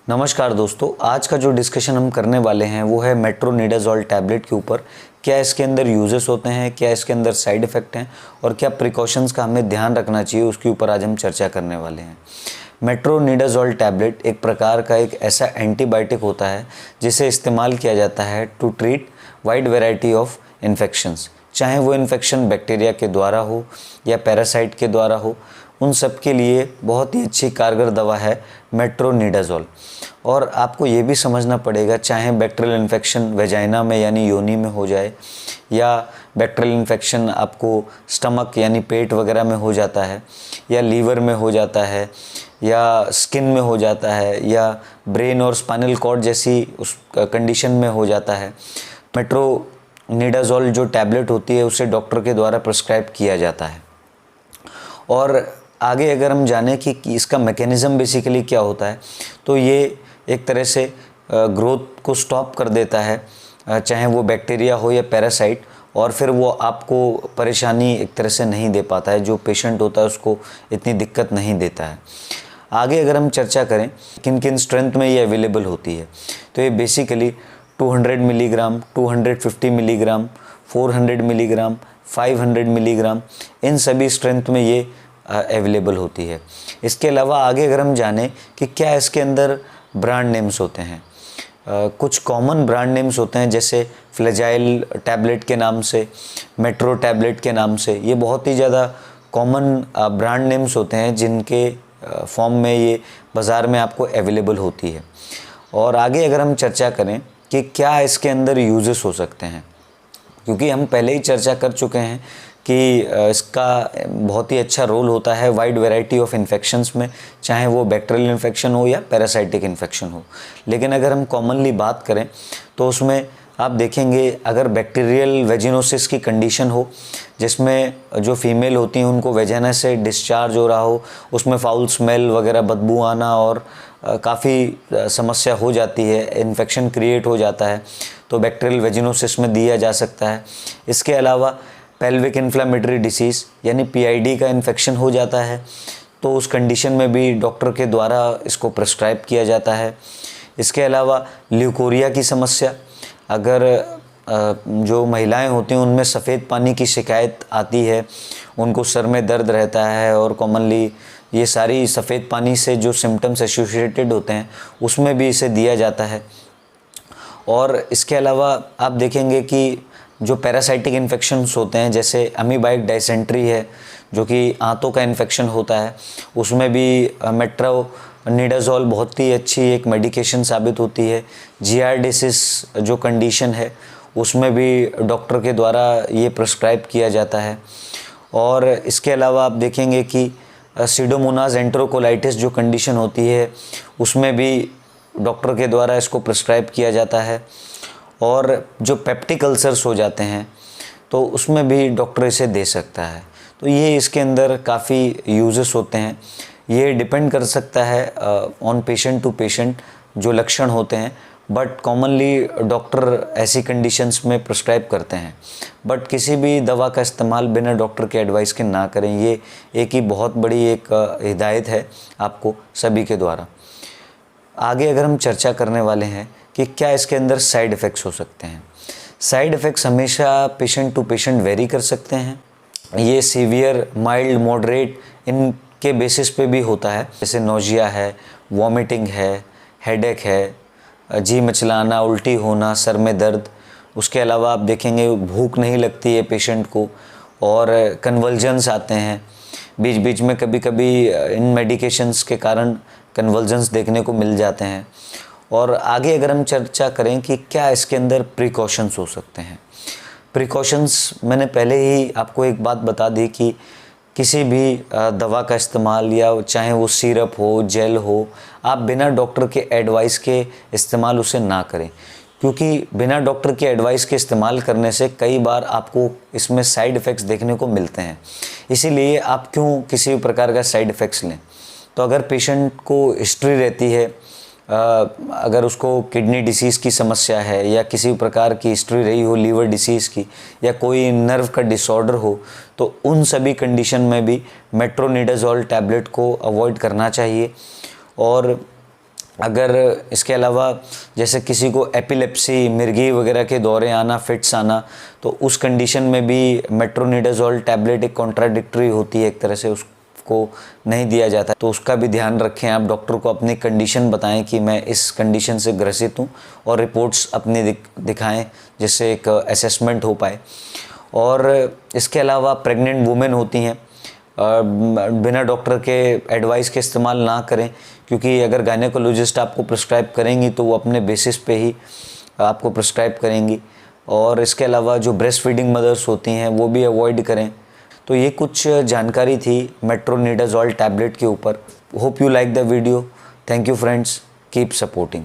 नमस्कार दोस्तों, आज का जो डिस्कशन हम करने वाले हैं वो है मेट्रोनिडाज़ोल टैबलेट के ऊपर। क्या इसके अंदर यूजेस होते हैं, क्या इसके अंदर साइड इफ़ेक्ट हैं और क्या प्रिकॉशंस का हमें ध्यान रखना चाहिए, उसके ऊपर आज हम चर्चा करने वाले हैं। मेट्रोनिडाज़ोल टैबलेट एक प्रकार का एक ऐसा एंटीबायोटिक होता है जिसे इस्तेमाल किया जाता है to treat wide variety of infections, चाहे वो इन्फेक्शन बैक्टीरिया के द्वारा हो या पैरासाइट के द्वारा हो। उन सब के लिए बहुत ही अच्छी कारगर दवा है मेट्रोनिडाज़ोल। और आपको ये भी समझना पड़ेगा, चाहे बैक्टीरियल इन्फेक्शन वेजाइना में यानी योनि में हो जाए या बैक्टीरियल इन्फेक्शन आपको स्टमक यानी पेट वगैरह में हो जाता है या लीवर में हो जाता है या स्किन में हो जाता है या ब्रेन और स्पाइनल कॉर्ड जैसी उस कंडीशन में हो जाता है, मेट्रोनिडाज़ोल जो टैबलेट होती है उसे डॉक्टर के द्वारा प्रिस्क्राइब किया जाता है। और आगे अगर हम जानें कि इसका मैकेनिज़्म बेसिकली क्या होता है, तो ये एक तरह से ग्रोथ को स्टॉप कर देता है, चाहे वो बैक्टीरिया हो या पैरासाइट, और फिर वो आपको परेशानी एक तरह से नहीं दे पाता है, जो पेशेंट होता है उसको इतनी दिक्कत नहीं देता है। आगे अगर हम चर्चा करें किन किन स्ट्रेंथ में ये अवेलेबल होती है, तो ये basically 200 milligram, 250 milligram, 400 milligram, 500 milligram, इन सभी स्ट्रेंथ में ये अवेलेबल होती है। इसके अलावा आगे अगर हम जानें कि क्या इसके अंदर ब्रांड नेम्स होते हैं, कुछ कॉमन ब्रांड नेम्स होते हैं जैसे फ्लेजाइल टैबलेट के नाम से, मेट्रो टैबलेट के नाम से। ये बहुत ही ज़्यादा कॉमन ब्रांड नेम्स होते हैं जिनके फॉर्म में ये बाज़ार में आपको अवेलेबल होती है। और आगे अगर हम चर्चा करें कि क्या इसके अंदर यूजेस हो सकते हैं, क्योंकि हम पहले ही चर्चा कर चुके हैं कि इसका बहुत ही अच्छा रोल होता है वाइड वैरायटी ऑफ इन्फेक्शंस में, चाहे वो बैक्टीरियल इन्फेक्शन हो या पैरासाइटिक इन्फेक्शन हो। लेकिन अगर हम कॉमनली बात करें तो उसमें आप देखेंगे अगर बैक्टीरियल वेजिनोसिस की कंडीशन हो, जिसमें जो फीमेल होती हैं उनको वेजाइना से डिस्चार्ज हो रहा हो, उसमें फाउल स्मेल वगैरह, बदबू आना और काफ़ी समस्या हो जाती है, इन्फेक्शन क्रिएट हो जाता है, तो बैक्टीरियल वेजिनोसिस में दिया जा सकता है। इसके अलावा पेल्विक इन्फ्लेमेटरी डिसीज़ यानी पीआईडी का इन्फेक्शन हो जाता है, तो उस कंडीशन में भी डॉक्टर के द्वारा इसको प्रिस्क्राइब किया जाता है। इसके अलावा ल्यूकोरिया की समस्या, अगर जो महिलाएं होती हैं उनमें सफ़ेद पानी की शिकायत आती है, उनको सर में दर्द रहता है और कॉमनली ये सारी सफ़ेद पानी से जो सिम्टम्स एसोसिएटेड होते हैं उसमें भी इसे दिया जाता है। और इसके अलावा आप देखेंगे कि जो पैरासाइटिक इन्फेक्शंस होते हैं जैसे अमीबाइक डायसेंट्री है, जो कि आंतों का इन्फेक्शन होता है, उसमें भी मेट्रोनिडाज़ोल बहुत ही अच्छी एक मेडिकेशन साबित होती है। जियार्डिसिस जो कंडीशन है उसमें भी डॉक्टर के द्वारा ये प्रिस्क्राइब किया जाता है। और इसके अलावा आप देखेंगे कि सीडोमोनास एंटेरोकोलाइटिस जो कंडीशन होती है उसमें भी डॉक्टर के द्वारा इसको प्रिस्क्राइब किया जाता है। और जो पेप्टिक अल्सर्स हो जाते हैं तो उसमें भी डॉक्टर इसे दे सकता है। तो ये इसके अंदर काफ़ी यूजेस होते हैं। ये डिपेंड कर सकता है ऑन पेशेंट टू पेशेंट जो लक्षण होते हैं, बट कॉमनली डॉक्टर ऐसी कंडीशंस में प्रिस्क्राइब करते हैं। बट किसी भी दवा का इस्तेमाल बिना डॉक्टर के एडवाइस के ना करें, ये एक ही बहुत बड़ी एक हिदायत है आपको सभी के द्वारा। आगे अगर हम चर्चा करने वाले हैं कि क्या इसके अंदर साइड इफ़ेक्ट्स हो सकते हैं। साइड इफ़ेक्ट्स हमेशा पेशेंट टू पेशेंट वेरी कर सकते हैं। ये सीवियर, माइल्ड, मॉडरेट इनके बेसिस पे भी होता है, जैसे नोजिया है, वॉमिटिंग है, हेडेक है, जी मचलाना, उल्टी होना, सर में दर्द। उसके अलावा आप देखेंगे भूख नहीं लगती है पेशेंट को और कन्वल्जन्स आते हैं बीच बीच में, कभी कभी इन मेडिकेशंस के कारण कन्वल्जन्स देखने को मिल जाते हैं। और आगे अगर हम चर्चा करें कि क्या इसके अंदर प्रिकॉशंस हो सकते हैं। प्रिकॉशंस मैंने पहले ही आपको एक बात बता दी कि किसी भी दवा का इस्तेमाल, या चाहे वो सिरप हो, जेल हो, आप बिना डॉक्टर के एडवाइस के इस्तेमाल उसे ना करें, क्योंकि बिना डॉक्टर के एडवाइस के इस्तेमाल करने से कई बार आपको इसमें साइड इफ़ेक्ट्स देखने को मिलते हैं। इसीलिए आप क्यों किसी भी प्रकार का साइड इफ़ेक्ट्स लें। तो अगर पेशेंट को हिस्ट्री रहती है, अगर उसको किडनी डिसीज़ की समस्या है या किसी प्रकार की हिस्ट्री रही हो लीवर डिसीज़ की, या कोई नर्व का डिसऑर्डर हो, तो उन सभी कंडीशन में भी मेट्रोनिडाज़ोल टैबलेट को अवॉइड करना चाहिए। और अगर इसके अलावा जैसे किसी को एपिलेप्सी, मिर्गी वगैरह के दौरे आना, फिट्स आना, तो उस कंडीशन में भी मेट्रोनिडाज़ोल टैबलेट एक कॉन्ट्राडिक्टरी होती है, एक तरह से उसको नहीं दिया जाता। तो उसका भी ध्यान रखें, आप डॉक्टर को अपनी कंडीशन बताएं कि मैं इस कंडीशन से ग्रसित हूँ, और रिपोर्ट्स अपनी दिखाएं जिससे एक असेसमेंट हो पाए। और इसके अलावा प्रेग्नेंट वुमेन होती हैं, बिना डॉक्टर के एडवाइस के इस्तेमाल ना करें, क्योंकि अगर गायनेकोलॉजिस्ट आपको प्रिस्क्राइब करेंगी तो वो अपने बेसिस पे ही आपको प्रिस्क्राइब करेंगी। और इसके अलावा जो ब्रेस्ट फीडिंग मदर्स होती हैं वो भी अवॉइड करें। तो ये कुछ जानकारी थी मेट्रोनिडाज़ोल टैबलेट के ऊपर। Hope you like the video. Thank you friends, keep supporting.